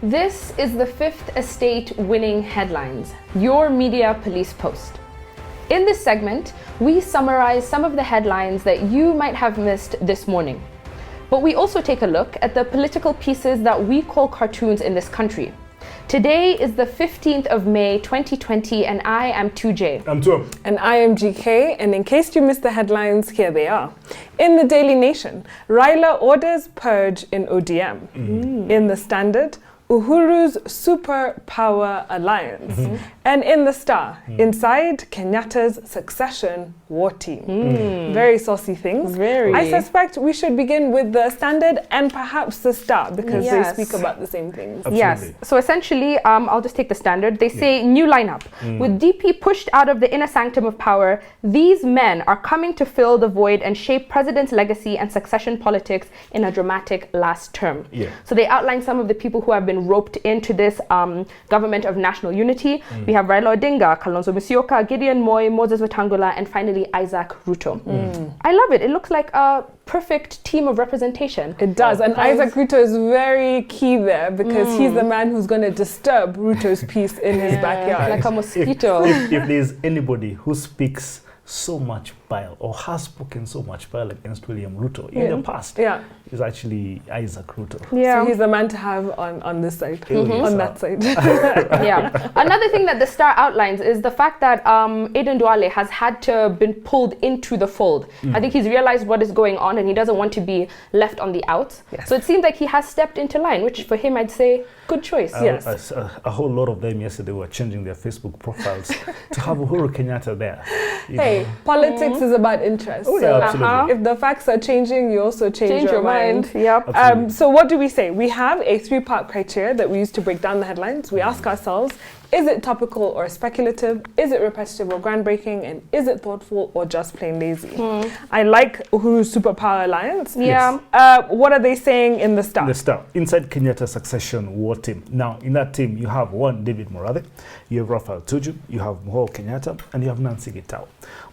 This is the Fifth Estate winning headlines, your media police post. In this segment, we summarize some of the headlines that you might have missed this morning. But we also take a look at the political pieces that we call cartoons in this country. Today is the 15th of May 2020 and I am 2J. I'm 2. And I am GK, and in case you missed the headlines, here they are. In the Daily Nation, Raila orders purge in ODM. In the Standard, Uhuru's Superpower Alliance. And in the Star, inside Kenyatta's succession war team. Very saucy things. Very. I suspect we should begin with the Standard and perhaps the Star because they speak about the same things. Absolutely. Yes. So essentially, I'll just take the Standard. They say new lineup. With DP pushed out of the inner sanctum of power, these men are coming to fill the void and shape president's legacy and succession politics in a dramatic last term. So they outline some of the people who have been roped into this government of national unity. We have Raila Odinga, Kalonzo Musyoka, Gideon Moi, Moses Wetangula, and finally Isaac Ruto. I love it. It looks like a perfect team of representation. It does, and Isaac Ruto is very key there because he's the man who's going to disturb Ruto's peace in his backyard. Like a mosquito. If there's anybody who speaks so much bile or has spoken so much bile against William Ruto in the past, is actually Isaac Ruto. So he's the man to have on this side, on that side. Another thing that the Star outlines is the fact that Aden Duale has had to been pulled into the fold. I think he's realized what is going on and he doesn't want to be left on the outs. So it seems like he has stepped into line, which for him I'd say good choice. A whole lot of them yesterday were changing their Facebook profiles to have Uhuru Kenyatta there. Hey, politics is about interest. Absolutely. If the facts are changing, you also change your mind. So what do we say? We have a 3-part criteria that we use to break down the headlines. We ask ourselves, is it topical or speculative? Is it repetitive or groundbreaking? And is it thoughtful or just plain lazy? I like Uhuru's Superpower Alliance. What are they saying in the Star? The Star, inside Kenyatta's succession war team. Now, in that team, you have one David Morathe, you have Raphael Tuju, you have Uhuru Kenyatta, and you have Nancy Gitau.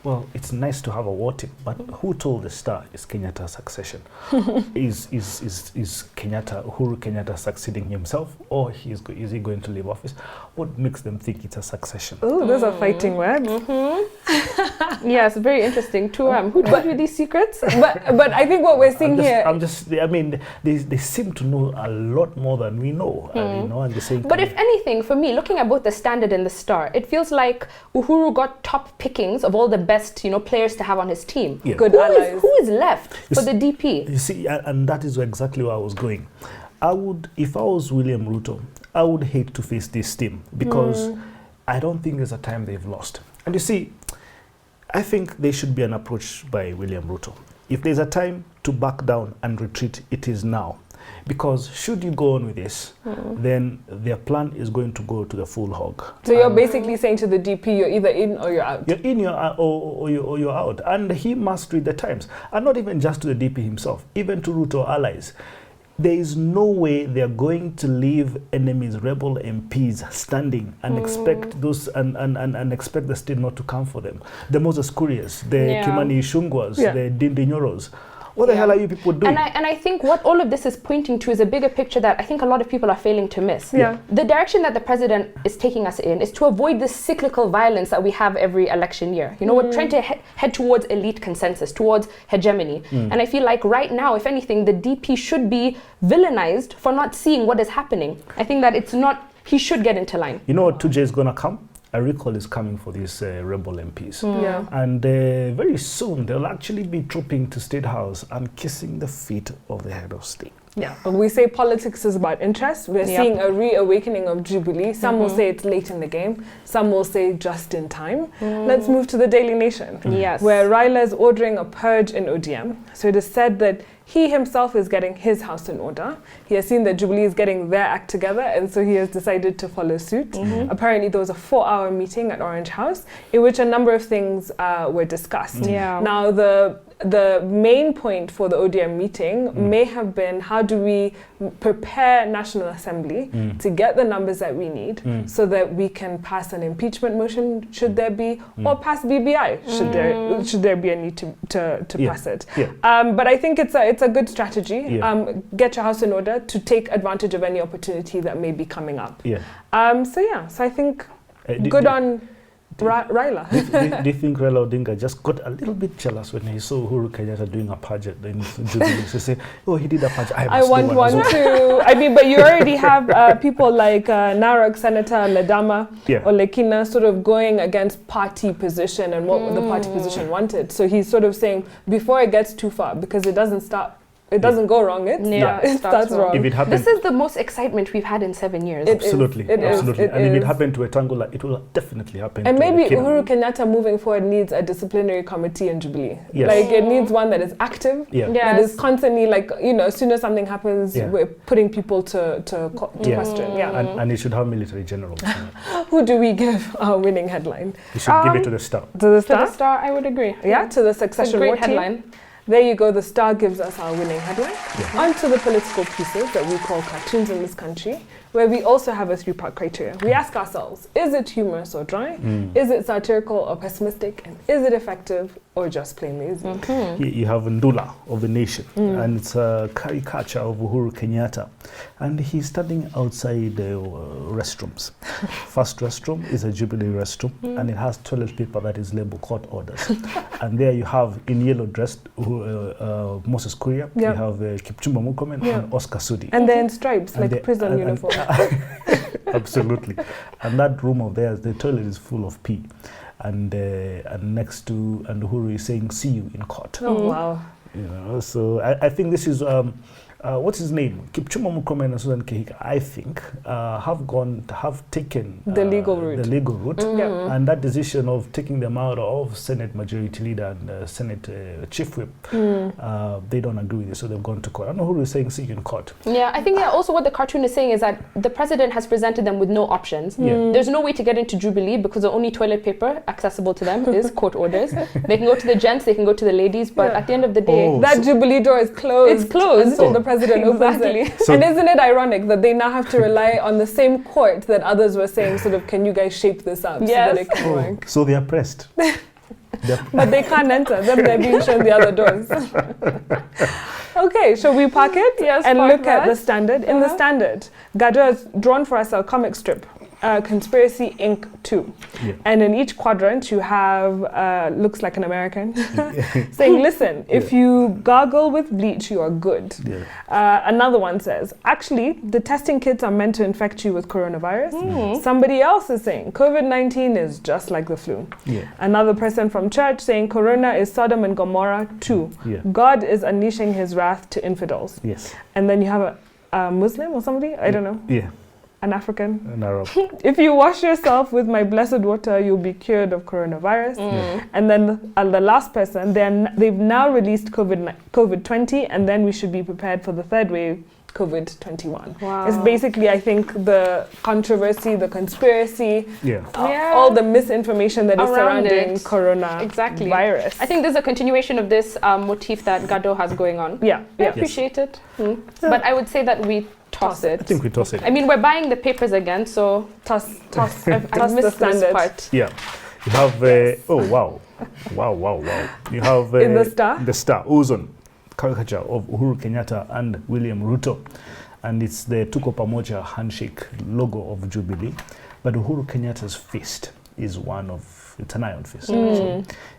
Well, it's nice to have a war team, but who told the Star is Kenyatta's succession? Is Kenyatta, Uhuru Kenyatta succeeding himself, or is he going to leave office? What makes them think it's a succession? Oh, those are fighting words. Yes, very interesting. Who told you these secrets? But I think what we're seeing here... they seem to know a lot more than we know. And they're saying, but if anything, for me, looking at both the Standard and the Star, it feels like Uhuru got top pickings of all the best, players to have on his team. Good allies. Who is left for the DP? You see, and that is exactly where I was going. If I was William Ruto, I would hate to face this team because I don't think there's a time they've lost. And you see, I think there should be an approach by William Ruto. If there's a time to back down and retreat, it is now. Because should you go on with this, then their plan is going to go to the full hog. So you're basically saying to the DP, you're either in or you're out. You're in or you're out. And he must read the times. And not even just to the DP himself, even to Ruto allies. There is no way they're going to leave enemies, rebel MPs standing and expect those and expect the state not to come for them. The Moses Kurias, the Kimani Ichung'was, the Ndindi Nyoros. What the hell are you people doing? And I think what all of this is pointing to is a bigger picture that I think a lot of people are failing to miss. The direction that the president is taking us in is to avoid this cyclical violence that we have every election year. We're trying to head towards elite consensus, towards hegemony. And I feel like right now, if anything, the DP should be villainized for not seeing what is happening. I think that he should get into line. You know what 2J is going to come? A recall is coming for these rebel MPs. And very soon they'll actually be trooping to State House and kissing the feet of the head of state. But we say politics is about interest. We're seeing a reawakening of Jubilee. Some will say it's late in the game. Some will say just in time. Let's move to the Daily Nation, where Raila is ordering a purge in ODM. So it is said that he himself is getting his house in order. He has seen that Jubilee is getting their act together, and so he has decided to follow suit. Apparently, there was a 4-hour meeting at Orange House in which a number of things were discussed. Now, the the main point for the ODM meeting may have been, how do we prepare National Assembly to get the numbers that we need so that we can pass an impeachment motion, should there be, or pass BBI, should there be a need to pass it. But I think it's a good strategy. Get your house in order to take advantage of any opportunity that may be coming up. So I think good on Raila. Do you think Raila Odinga just got a little bit jealous when he saw Uhuru Kenyatta doing a paget in Jubilee? So say, oh, he did a paget. I want one too. I mean, but you already have people like Narok Senator Ledama or Lekina sort of going against party position and what the party position wanted. So he's sort of saying, before it gets too far, because it doesn't start. It doesn't go wrong. It starts wrong. If it happens, this is the most excitement we've had in 7 years. Absolutely. And if it happened to Wetangula, it will definitely happen. And maybe Uhuru Kenyatta moving forward needs a disciplinary committee in Jubilee. Like it needs one that is active, that is constantly as soon as something happens, we're putting people to question. And it should have military generals. Who do we give our winning headline? You should give it to the Star. To the Star? To the Star, I would agree. Yeah, to the succession war headline. Team. There you go, the Star gives us our winning headline. On to the political pieces that we call cartoons in this country, where we also have a 3-part criteria. We ask ourselves, is it humorous or dry? Is it satirical or pessimistic? And is it effective or just plain lazy? You have Ndula of the Nation, and it's a caricature of Uhuru Kenyatta. And he's standing outside the restrooms. First restroom is a Jubilee restroom, and it has toilet paper that is labeled court orders. And there you have, in yellow dress, Moses Kuria, you have Kipchumba Murkomen and Oscar Sudi. And they're in stripes, like a prison uniform. Absolutely. And that room of theirs, the toilet is full of pee. And next to, and Uhuru is saying, see you in court. Oh, wow. So I think this is, what's his name? Kipchumba Murkomen and Susan Kehika, I think, have taken the legal route. And that decision of taking them out of Senate Majority Leader and Senate Chief Whip, they don't agree with it, so they've gone to court. I don't know who is saying see you in court. Yeah, I think also what the cartoon is saying is that the president has presented them with no options. There's no way to get into Jubilee because the only toilet paper accessible to them is court orders. They can go to the gents, they can go to the ladies, but at the end of the day, that Jubilee door is closed. It's closed. Until the president opens it. So and isn't it ironic that they now have to rely on the same court that others were saying, sort of, can you guys shape this up so that it can work? So they are pressed. But they can't enter. Then they're being shown the other doors. Okay, shall we park it? Yes, and look at the Standard. In the Standard, Gado has drawn for us a comic strip, Conspiracy Inc. 2. And in each quadrant you have, looks like an American, saying, listen, if you gargle with bleach, you are good. Another one says, actually, the testing kits are meant to infect you with coronavirus. Somebody else is saying, COVID-19 is just like the flu. Another person from church saying, Corona is Sodom and Gomorrah 2. God is unleashing his wrath to infidels. And then you have a Muslim or somebody, I don't know. An African. An Arab. If you wash yourself with my blessed water, you'll be cured of coronavirus. And then the last person, they've now released COVID-20, and then we should be prepared for the third wave, COVID-21. It's basically, I think, the controversy, the conspiracy, all the misinformation that is surrounding coronavirus. I think there's a continuation of this motif that Gado has going on. I appreciate it. But I would say that we toss it. I think we toss it. I mean, we're buying the papers again, so toss. I've missed this part. You have, wow. You have in the Star, Ozone, caricature of Uhuru Kenyatta and William Ruto. And it's the Tuko Pamoja handshake logo of Jubilee. But Uhuru Kenyatta's fist is it's an iron fist.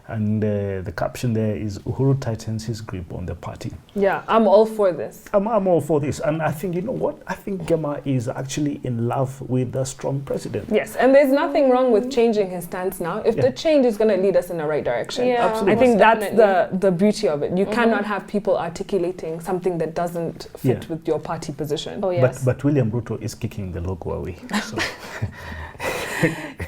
And the caption there is, Uhuru tightens his grip on the party. I'm all for this. I'm all for this. And I think, you know what? I think Gema is actually in love with a strong president. Yes, and there's nothing wrong with changing his stance now if the change is going to lead us in the right direction. Absolutely. I think that's the beauty of it. You cannot have people articulating something that doesn't fit with your party position. But William Ruto is kicking the logo away. So.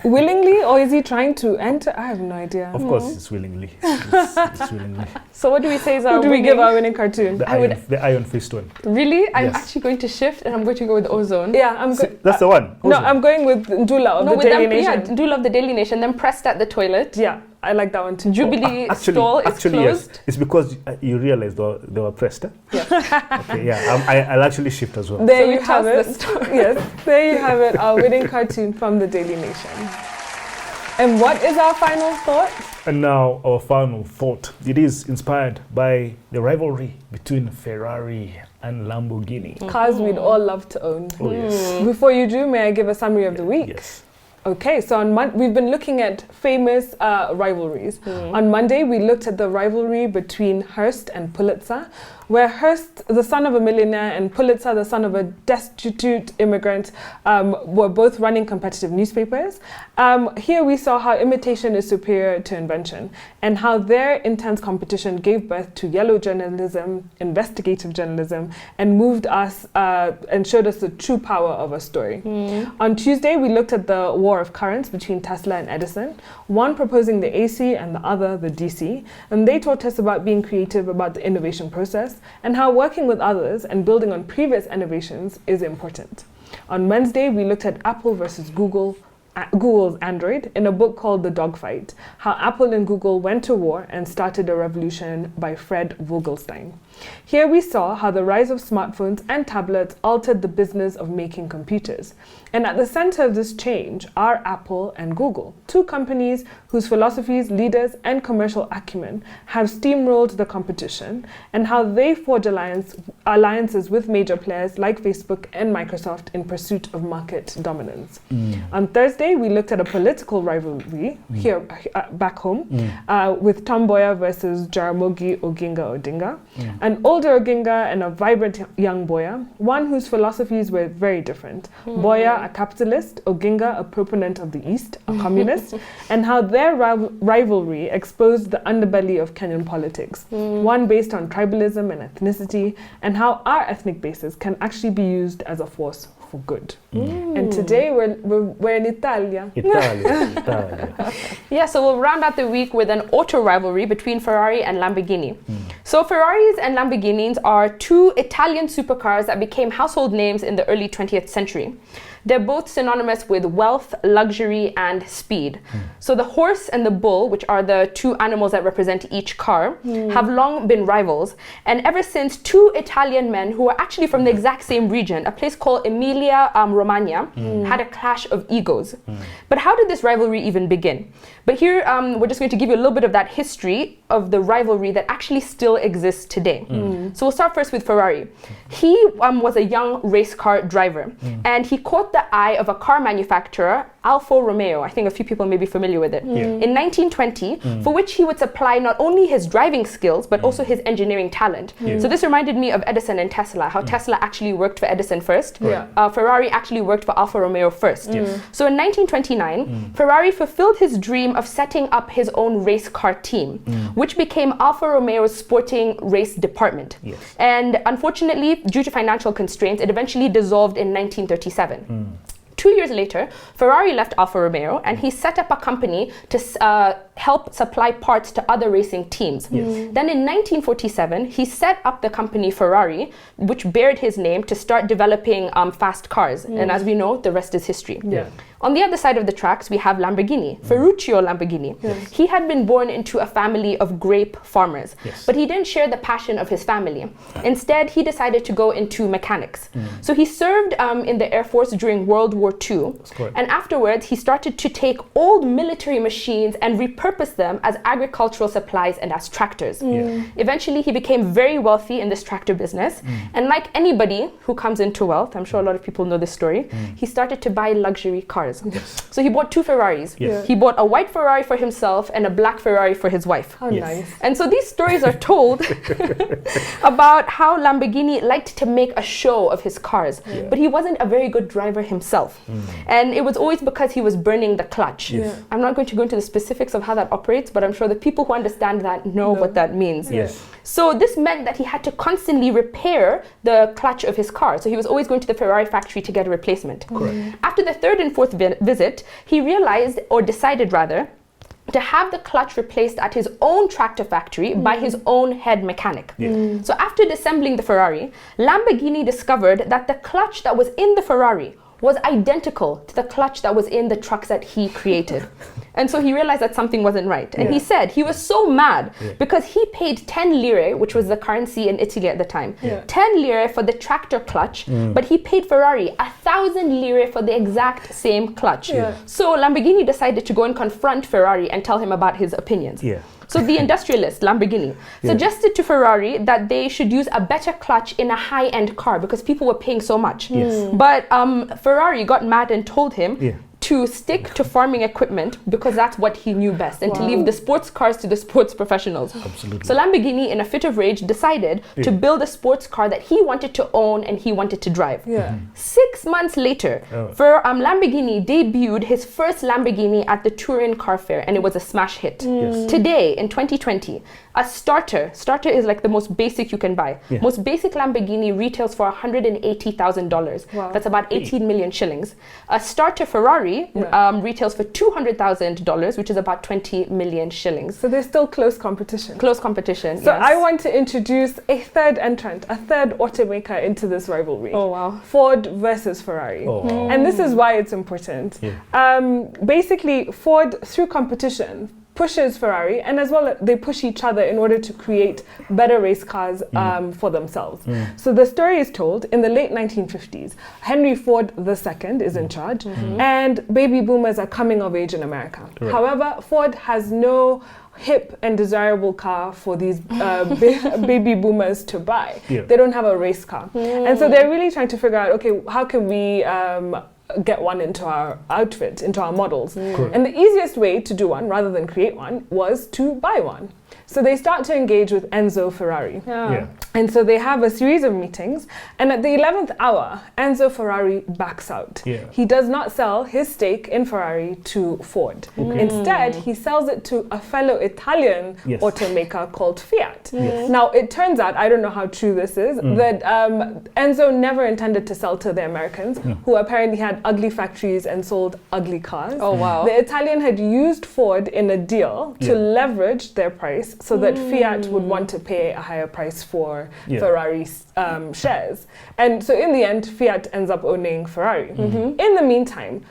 Willingly, or is he trying to enter? I have no idea. Of course, it's willingly. It's willingly. So what do we say is our Who do we give our winning cartoon? The Iron Fist one. Really? I'm Yes. actually going to shift, and I'm going to go with Ozone. Yeah, I'm good. That's the one. No, Ozone. I'm going with Ndula of the Daily Nation. Yeah, do love the Daily Nation. Then pressed at the toilet. Yeah, I like that one too. Jubilee stall is closed. Yes. It's because you realized they were pressed. Okay, yeah. I'll actually shift as well. There So you we have toss it. the story. Yes, there you have it. Our winning cartoon from the Daily Nation. And what is our final thought? And now our final thought. It is inspired by the rivalry between Ferrari and Lamborghini. Cars we'd all love to own. Oh yes. Before you do, may I give a summary of the week? Yes. Okay, so we've been looking at famous rivalries. On Monday, we looked at the rivalry between Hearst and Pulitzer, where Hearst, the son of a millionaire, and Pulitzer, the son of a destitute immigrant, were both running competitive newspapers. Here we saw how imitation is superior to invention, and how their intense competition gave birth to yellow journalism, investigative journalism, and moved us and showed us the true power of a story. On Tuesday, we looked at the war of currents between Tesla and Edison, one proposing the AC and the other the DC, and they taught us about being creative about the innovation process and how working with others and building on previous innovations is important. On Wednesday, we looked at Apple versus Google's Android in a book called The Dogfight, how Apple and Google went to war and started a revolution by Fred Vogelstein. Here we saw how the rise of smartphones and tablets altered the business of making computers. And at the center of this change are Apple and Google, two companies whose philosophies, leaders, and commercial acumen have steamrolled the competition, and how they forge alliances with major players like Facebook and Microsoft in pursuit of market dominance. On Thursday, we looked at a political rivalry here back home with Tom Mboya versus Jaramogi Oginga Odinga. An older Oginga and a vibrant young Mboya, one whose philosophies were very different. Mboya, a capitalist, Oginga, a proponent of the East, a communist, and how their rivalry exposed the underbelly of Kenyan politics, one based on tribalism and ethnicity, and how our ethnic basis can actually be used as a force for good. And today we're in Italia. Italia. Yeah, so we'll round out the week with an auto rivalry between Ferrari and Lamborghini. So Ferraris and Lamborghinis are two Italian supercars that became household names in the early 20th century. They're both synonymous with wealth, luxury, and speed. So the horse and the bull, which are the two animals that represent each car, have long been rivals. And ever since, two Italian men who are actually from the exact same region, a place called Emilia Romagna, had a clash of egos. But how did this rivalry even begin? But here, we're just going to give you a little bit of that history of the rivalry that actually still exists today. So we'll start first with Ferrari. He was a young race car driver, and he caught the eye of a car manufacturer, Alfa Romeo. I think a few people may be familiar with it. In 1920, for which he would supply not only his driving skills, but also his engineering talent. So this reminded me of Edison and Tesla, how Tesla actually worked for Edison first. Ferrari actually worked for Alfa Romeo first. So in 1929, Ferrari fulfilled his dream of setting up his own race car team, which became Alfa Romeo's sporting race department. And unfortunately, due to financial constraints, it eventually dissolved in 1937. 2 years later, Ferrari left Alfa Romeo and he set up a company to help supply parts to other racing teams. Then in 1947, he set up the company Ferrari, which bared his name to start developing fast cars. And as we know, the rest is history. On the other side of the tracks, we have Lamborghini, Ferruccio Lamborghini. He had been born into a family of grape farmers, but he didn't share the passion of his family. Instead, he decided to go into mechanics. So he served in the Air Force during World War II, and afterwards he started to take old military machines and repurpose them as agricultural supplies and as tractors. Eventually, he became very wealthy in this tractor business, and like anybody who comes into wealth, I'm sure a lot of people know this story, he started to buy luxury cars. So he bought two Ferraris. He bought a white Ferrari for himself and a black Ferrari for his wife. How nice. And so these stories are told about how Lamborghini liked to make a show of his cars, but he wasn't a very good driver himself. And it was always because he was burning the clutch. I'm not going to go into the specifics of how that operates, but I'm sure the people who understand that know what that means. So this meant that he had to constantly repair the clutch of his car. So he was always going to the Ferrari factory to get a replacement. Correct. After the third and fourth visit, he realized, or decided rather, to have the clutch replaced at his own tractor factory by his own head mechanic. So after disassembling the Ferrari, Lamborghini discovered that the clutch that was in the Ferrari was identical to the clutch that was in the trucks that he created. And so he realized that something wasn't right. And he said he was so mad because he paid 10 lire, which was the currency in Italy at the time, 10 lire for the tractor clutch, but he paid Ferrari 1,000 lire for the exact same clutch. So Lamborghini decided to go and confront Ferrari and tell him about his opinions. So the industrialist, Lamborghini, suggested to Ferrari that they should use a better clutch in a high-end car because people were paying so much. But Ferrari got mad and told him to stick to farming equipment because that's what he knew best, and to leave the sports cars to the sports professionals. Absolutely. So Lamborghini, in a fit of rage, decided to build a sports car that he wanted to own and he wanted to drive. 6 months later, Lamborghini debuted his first Lamborghini at the Turin Car Fair, and it was a smash hit. Today, in 2020, a starter is like the most basic you can buy. Most basic Lamborghini retails for $180,000. That's about 18 million shillings. A starter Ferrari retails for $200,000, which is about 20 million shillings. So there's still close competition. Close competition, So I want to introduce a third entrant, a third automaker into this rivalry. Oh, wow. Ford versus Ferrari. Oh, wow. And this is why it's important. Basically, Ford, through competition, pushes Ferrari, and as well they push each other in order to create better race cars for themselves. So the story is told in the late 1950s. Henry Ford II is in charge, and baby boomers are coming of age in America. However, Ford has no hip and desirable car for these baby boomers to buy. They don't have a race car. And so they're really trying to figure out, okay, how can we get one into our outfit, into our models. And the easiest way to do one, rather than create one, was to buy one. So they start to engage with Enzo Ferrari. And so they have a series of meetings, and at the 11th hour, Enzo Ferrari backs out. He does not sell his stake in Ferrari to Ford. Instead, he sells it to a fellow Italian automaker called Fiat. Now, it turns out, I don't know how true this is, that Enzo never intended to sell to the Americans, who apparently had ugly factories and sold ugly cars. Oh, wow. The Italian had used Ford in a deal to leverage their price so that Fiat would want to pay a higher price for Ferrari's shares. And so in the end, Fiat ends up owning Ferrari. In the meantime,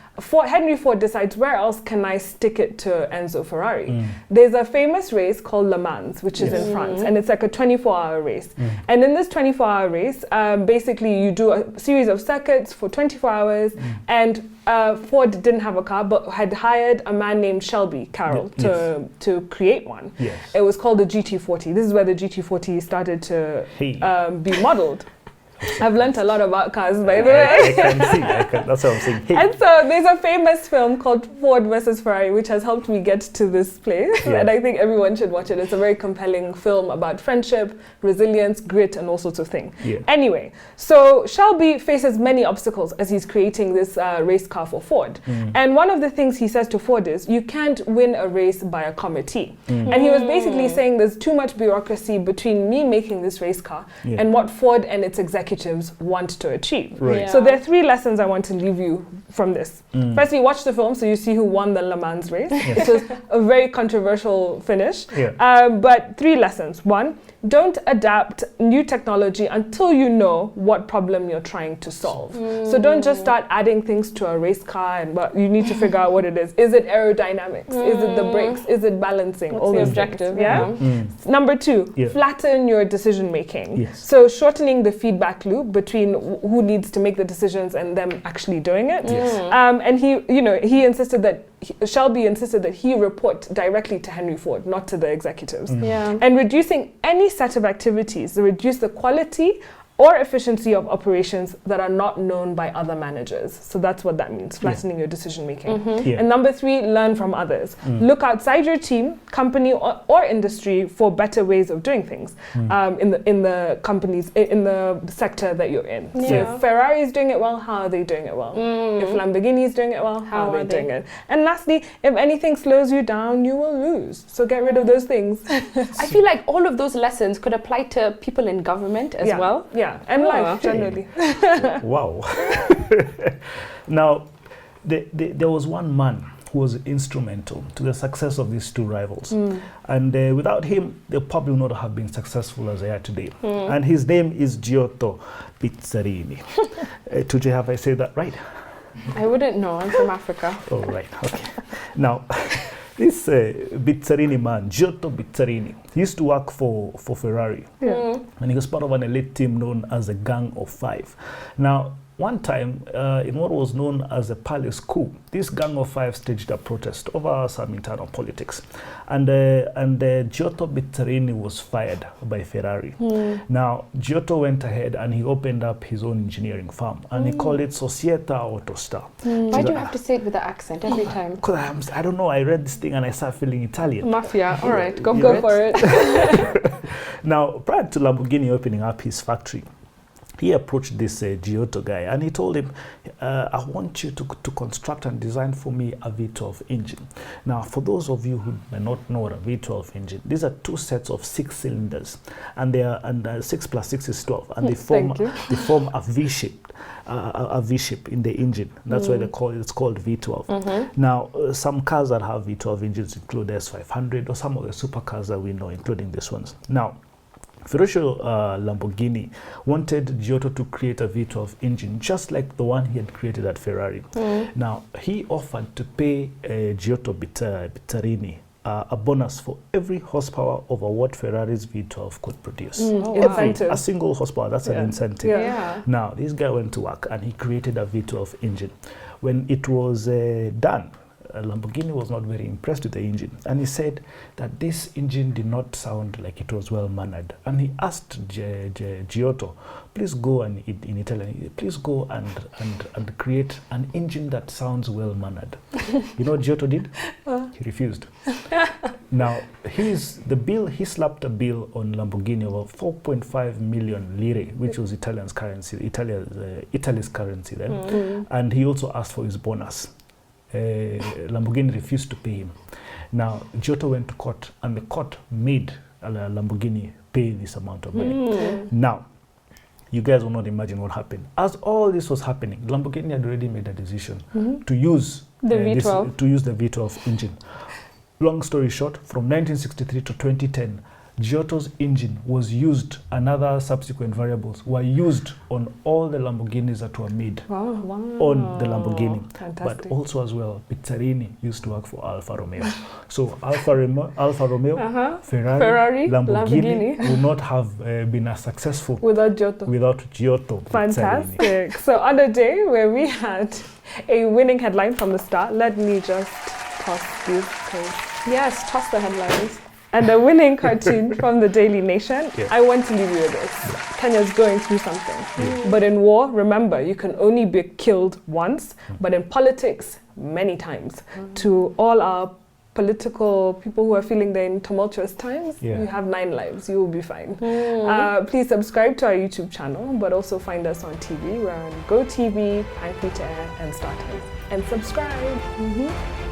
Henry Ford decides, where else can I stick it to Enzo Ferrari? There's a famous race called Le Mans, which is in France, and it's like a 24-hour race. And in this 24-hour race, basically you do a series of circuits for 24 hours, and Ford didn't have a car, but had hired a man named Shelby Carroll to create one. It was called the GT40. This is where the GT40 started to be modeled. I've learnt a lot about cars, by the way. I can see. That's what I'm saying. Hey. And so there's a famous film called Ford versus Ferrari, which has helped me get to this place. And I think everyone should watch it. It's a very compelling film about friendship, resilience, grit, and all sorts of things. Anyway, so Shelby faces many obstacles as he's creating this race car for Ford. And one of the things he says to Ford is, you can't win a race by a committee. And he was basically saying there's too much bureaucracy between me making this race car and what Ford and its executives want to achieve. So there are 3 lessons I want to leave you from this. Firstly, watch the film so you see who won the Le Mans race. It was a very controversial finish. But 3 lessons. 1, don't adapt new technology until you know what problem you're trying to solve. So don't just start adding things to a race car, and you need to figure out what it is. Is it aerodynamics? Is it the brakes? Is it balancing? What's the objective? Number 2, flatten your decision making. So shortening the feedback loop between who needs to make the decisions and them actually doing it. And Shelby insisted that he report directly to Henry Ford, not to the executives. And reducing any set of activities, reduce the quality or efficiency of operations that are not known by other managers. So that's what that means, flattening your decision making. And number 3, learn from others. Look outside your team, company, or industry for better ways of doing things in the companies, in the sector that you're in. So if Ferrari is doing it well, how are they doing it well? If Lamborghini is doing it well, how are they doing it? And lastly, if anything slows you down, you will lose. So get rid of those things. I feel like all of those lessons could apply to people in government as well. Yeah, and life generally. Wow. Now, there was one man who was instrumental to the success of these 2 rivals. And without him, they probably would not have been successful as they are today. And his name is Giotto Petrini. Tuji, have I said that right? I wouldn't know. I'm from Africa. Oh, right. Okay. Now, this Petrini man, Giotto Petrini, he used to work for Ferrari. And he was part of an elite team known as the Gang of 5. Now, one time, in what was known as the Palace Coup, this Gang of 5 staged a protest over some internal politics. And Giotto Petrini was fired by Ferrari. Now, Giotto went ahead and he opened up his own engineering firm, and he called it Società Autostar. Why do you have to say it with the accent every time? Because I don't know, I read this thing and I started feeling Italian. Mafia, all right, go for it. Now, prior to Lamborghini opening up his factory, he approached this Giotto guy and he told him, I want you to construct and design for me a V12 engine. Now, for those of you who may not know what a V12 engine, these are 2 sets of 6 cylinders, and they are 6 plus 6 is 12, and they form a V-shape. A V-shape in the engine. That's why it's called V12. Now, some cars that have V12 engines include S500 or some of the supercars that we know, including these ones. Now, Ferruccio Lamborghini wanted Giotto to create a V12 engine just like the one he had created at Ferrari. Now, he offered to pay Giotto Petrini a bonus for every horsepower over what Ferrari's V12 could produce. A single horsepower, that's an incentive. Now, this guy went to work and he created a V12 engine. When it was done, Lamborghini was not very impressed with the engine, and he said that this engine did not sound like it was well mannered, and he asked Giotto, please go and in Italian, please go and create an engine that sounds well mannered. You know what Giotto did? He refused. Now, he slapped a bill on Lamborghini of 4.5 million lire, which was Italy's currency then, and he also asked for his bonus. Lamborghini refused to pay him. Now, Giotto went to court, and the court made Lamborghini pay this amount of money. Now, you guys will not imagine what happened. As all this was happening, Lamborghini had already made a decision to use the V12 engine. Long story short, from 1963 to 2010, Giotto's engine was used, and other subsequent variables were used on all the Lamborghinis that were made on the Lamborghini. Fantastic. But also as well, Petrini used to work for Alfa Romeo. So Alfa Romeo, Ferrari, Lamborghini would not have been as successful without Giotto. Fantastic. Petrini. So on a day where we had a winning headline from the start, let me just toss these things. Yes, toss the headlines. And a winning cartoon from the Daily Nation. I want to leave you with this. Kenya's going through something. But in war, remember, you can only be killed once, but in politics, many times. To all our political people who are feeling they're in tumultuous times, you have 9 lives. You will be fine. Please subscribe to our YouTube channel, but also find us on TV. We're on GoTV, Pine Free to Air, and StarTimes. And subscribe.